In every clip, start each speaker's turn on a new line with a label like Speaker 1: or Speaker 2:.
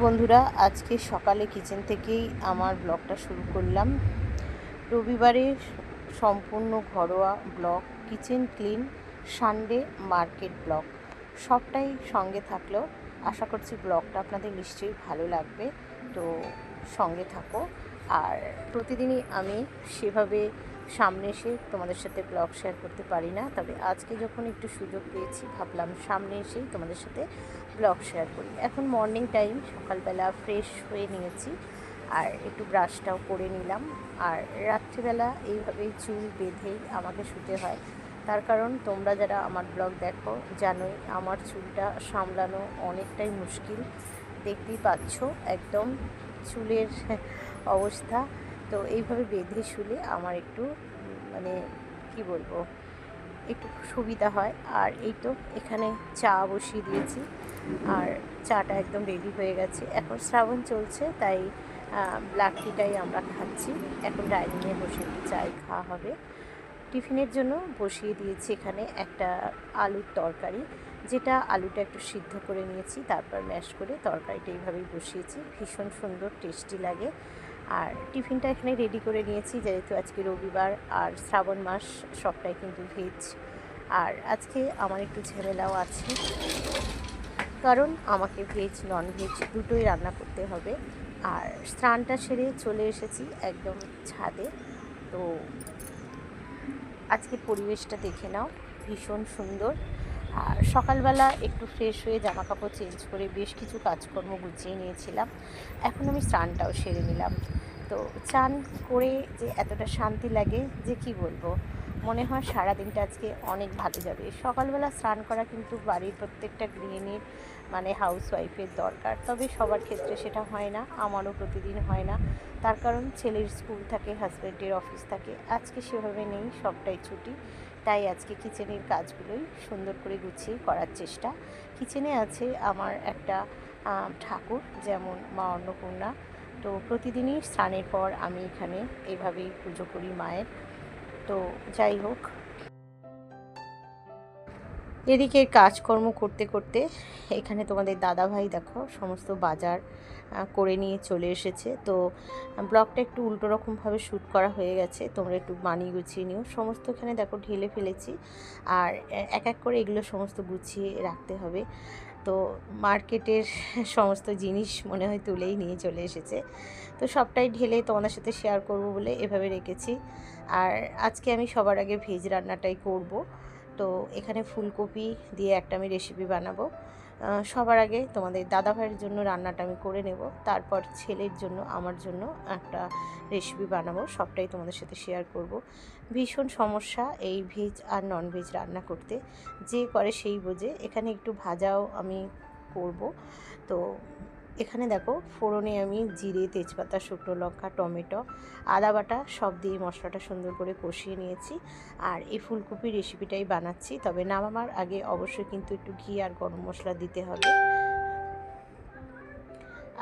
Speaker 1: বন্ধুরা, আজকে সকালে কিচেন থেকেই আমার ব্লগটা শুরু করলাম। রবিবারে সম্পূর্ণ ঘরোয়া blog, kitchen clean, Sunday market blog সবটাই সঙ্গে থাকলো। আশা করছি ব্লগটা আপনাদের নিশ্চয়ই ভালো লাগবে, তো সঙ্গে থাকো। আর প্রতিদিনই আমি সেভাবে সামনে এসে তোমাদের সাথে ব্লগ শেয়ার করতে পারি না, তবে আজকে যখন একটু সুযোগ পেয়েছি ভাবলাম সামনে এসেই তোমাদের সাথে ব্লগ শেয়ার করি। এখন মর্নিং টাইম, সকালবেলা ফ্রেশ হয়ে নিয়েছি আর একটু ব্রাশটাও করে নিলাম। আর রাত্রিবেলা এইভাবেই চুল বেঁধেই আমাকে শুতে হয়, তার কারণ তোমরা যারা আমার ব্লগ দেখো জানোই আমার চুলটা সামলানো অনেকটাই মুশকিল। দেখতেই পাচ্ছ একদম চুলের অবস্থা। তো এইভাবে বেঁধে শুলে আমার একটু মানে কি বলবো, একটু সুবিধা হয়। আর এই তো এখানে চা বসিয়ে দিয়েছি, আর চাটা একদম রেডি হয়ে গেছে। এখন শ্রাবণ চলছে, তাই ব্ল্যাক টিটাই আমরা খাচ্ছি। এখন ডাইনিংয়ে বসে একটু চাই খাওয়া হবে। টিফিনের জন্য বসিয়ে দিয়েছি এখানে একটা আলুর তরকারি, যেটা আলুটা একটু সিদ্ধ করে নিয়েছি, তারপর ম্যাশ করে তরকারিটা এইভাবেই বসিয়েছি। ভীষণ সুন্দর টেস্টি লাগে। আর টিফিনটা এখানে রেডি করে নিয়েছি, যেহেতু আজকে রবিবার আর শ্রাবণ মাস, সবটাই কিন্তু ভেজ। আর আজকে আমার একটু ঝামেলাও আছে, কারণ আমাকে ভেজ নন ভেজ দুটোই রান্না করতে হবে। আর স্নানটা সেরে চলে এসেছি একদম ছাদে। তো আজকের পরিবেশটা দেখে নাও, ভীষণ সুন্দর। আর সকালবেলা একটু ফ্রেশ হয়ে জামা কাপড় চেঞ্জ করে বেশ কিছু কাজকর্ম গুছিয়ে নিয়েছিলাম। এখন আমি স্নানটাও সেরে নিলাম। তো চান করে যে এতটা শান্তি লাগে যে কি বলবো, মনে হয় সারাদিনটা আজকে অনেক ভালো যাবে। সকালবেলা স্নান করা কিন্তু বাড়ির প্রত্যেকটা গৃহিণীর মানে হাউস ওয়াইফের দরকার, তবে সবার ক্ষেত্রে সেটা হয় না, আমারও প্রতিদিন হয় না। তার কারণ ছেলের স্কুল থাকে, হাজব্যান্ডের অফিস থাকে। আজকে সেভাবে নেই, সবটাই ছুটি, তাই আজকে কিচেনের কাজগুলোই সুন্দর করে গুছিয়ে করার চেষ্টা। কিচেনে আছে আমার একটা ঠাকুর, যেমন মা অন্নপূর্ণা। তো প্রতিদিনই স্নানের পর আমি এখানে এইভাবেই পুজো করি মায়ের। তো যাই হোক, এদিকে কাজকর্ম করতে করতে এখানে তোমাদের দাদাভাই দেখো সমস্ত বাজার করে নিয়ে চলে এসেছে। তো ব্লগটা একটু উল্টো রকমভাবে শ্যুট করা হয়ে গেছে, তোমরা একটু মানিয়ে গুছিয়ে নিও। সমস্ত এখানে দেখো ঢেলে ফেলেছি, আর এক এক করে এগুলো সমস্ত গুছিয়ে রাখতে হবে। তো মার্কেটের সমস্ত জিনিস মনে হয় তুলেই নিয়ে চলে এসেছে, তো সবটাই ঢেলে তোমাদের সাথে শেয়ার করব বলে এভাবে রেখেছি। আর আজকে আমি সবার আগে ভেজ রান্নাটাই করব। তো এখানে ফুলকপি দিয়ে একটা আমি রেসিপি বানাবো। সবার আগে তোমাদের দাদাভাইয়ের জন্য রান্নাটা আমি করে নেব, তারপর ছেলের জন্য আমার জন্য একটা রেসিপি বানাবো, সবটাই তোমাদের সাথে শেয়ার করব। ভীষণ সমস্যা এই ভেজ আর নন ভেজ রান্না করতে, যে করে সেই বোঝে। এখানে একটু ভাজাও আমি করব। তো এখানে দেখো ফোড়নে আমি জিরে, তেজপাতা, শুকনো লঙ্কা, টমেটো, আদা বাটা সব দিয়ে মশলাটা সুন্দর করে কষিয়ে নিয়েছি। আর এই ফুলকপির রেসিপিটাই বানাচ্ছি, তবে নামাবার আগে অবশ্যই কিন্তু একটু ঘি আর গরম মশলা দিতে হবে।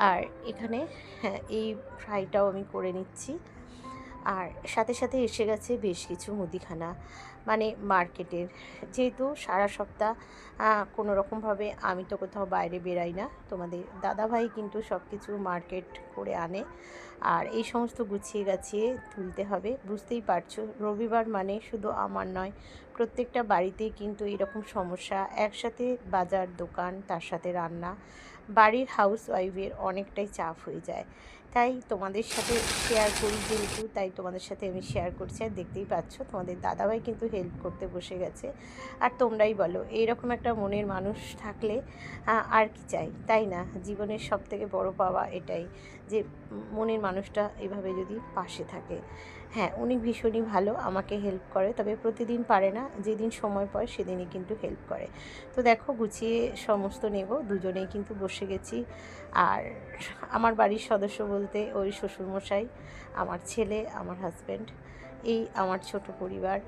Speaker 1: আর এখানে এই ফ্রাইটাও আমি করে নিচ্ছি। আর সাথে সাথে এসে গেছে বেশ কিছু মুদিখানা, মানে মার্কেটের। যেহেতু সারা সপ্তাহ কোনো রকমভাবে আমি তো কোথাও বাইরে বেরাই না, তোমাদের দাদাভাই কিন্তু সব কিছু মার্কেট করে আনে। আর এই সমস্ত গুছিয়ে গাছিয়ে তুলতে হবে। বুঝতেই পারছো রবিবার মানে শুধু আমার নয়, প্রত্যেকটা বাড়িতেই কিন্তু এরকম সমস্যা। একসাথে বাজার, দোকান, তার সাথে রান্না, বাড়ির হাউস ওয়াইফের অনেকটাই চাপ হয়ে যায়। তাই তোমাদের সাথে শেয়ার করি যেহেতু, তাই তোমাদের সাথে আমি শেয়ার করছি। আর দেখতেই পাচ্ছ তোমাদের দাদাভাই কিন্তু হেল্প করতে বসে গেছে। আর তোমরাই বলো, এইরকম একটা মনের মানুষ থাকলে আর কি চাই, তাই না? জীবনের সবথেকে বড় পাওয়া এটাই, যে মনের মানুষটা এভাবে যদি পাশে থাকে। হ্যাঁ, উনি ভীষণই ভালো, আমাকে হেল্প করে, তবে প্রতিদিন পারে না, যেদিন সময় পায় সেদিনই কিন্তু হেল্প করে। তো দেখো গুছিয়ে সমস্ত নেব, দুজনেই কিন্তু বসে গেছি। আর আমার বাড়ির সদস্য বলতে ওই শ্বশুরমশাই, আমার ছেলে, আমার হাজব্যান্ড, এই আমার ছোট পরিবার।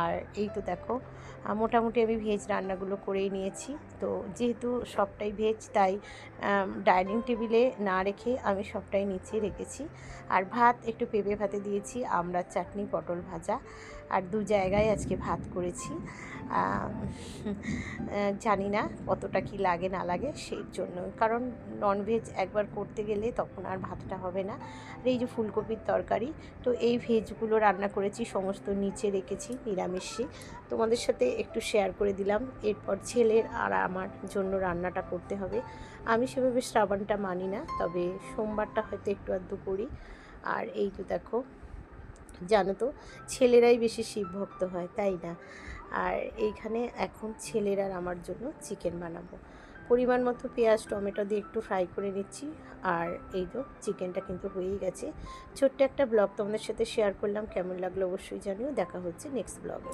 Speaker 1: আর এই তো দেখো মোটামুটি আমি ভেজ রান্নাগুলো করেই নিয়েছি। তো যেহেতু সবটাই ভেজ, তাই ডাইনিং টেবিলে না রেখে আমি সবটাই নিচে রেখেছি। আর ভাত একটু পেঁপে ভাতে দিয়েছি, আমড়ার চাটনি, পটল ভাজা, আর দু জায়গায় আজকে ভাত করেছি। জানি না কতটা কি লাগে না লাগে সেই জন্য, কারণ ননভেজ একবার করতে গেলে তখন আর ভাতটা হবে না। আর এই যে ফুলকপির তরকারি, তো এই ভেজগুলো রান্না করেছি, সমস্ত নিচে রেখেছি নিরামিষই, তোমাদের সাথে একটু শেয়ার করে দিলাম। এরপর ছেলের আর আমার জন্য রান্নাটা করতে হবে। আমি সেভাবে শ্রাবণটা মানি না, তবে সোমবারটা হয়তো একটু আধটু করি। আর এই তো দেখো, জানো তো ছেলেরাই বেশি শিব ভক্ত হয়, তাই না? আর এইখানে এখন ছেলের আর আমার জন্য চিকেন বানাবো। পরিমাণ মতো পেঁয়াজ টমেটো দিয়ে একটু ফ্রাই করে নিচ্ছি। আর এই তো চিকেনটা কিন্তু হয়েই গেছে। ছোট্ট একটা ব্লগ তোমাদের সাথে শেয়ার করলাম, কেমন লাগলো অবশ্যই জানিও। দেখা হচ্ছে নেক্সট ব্লগে।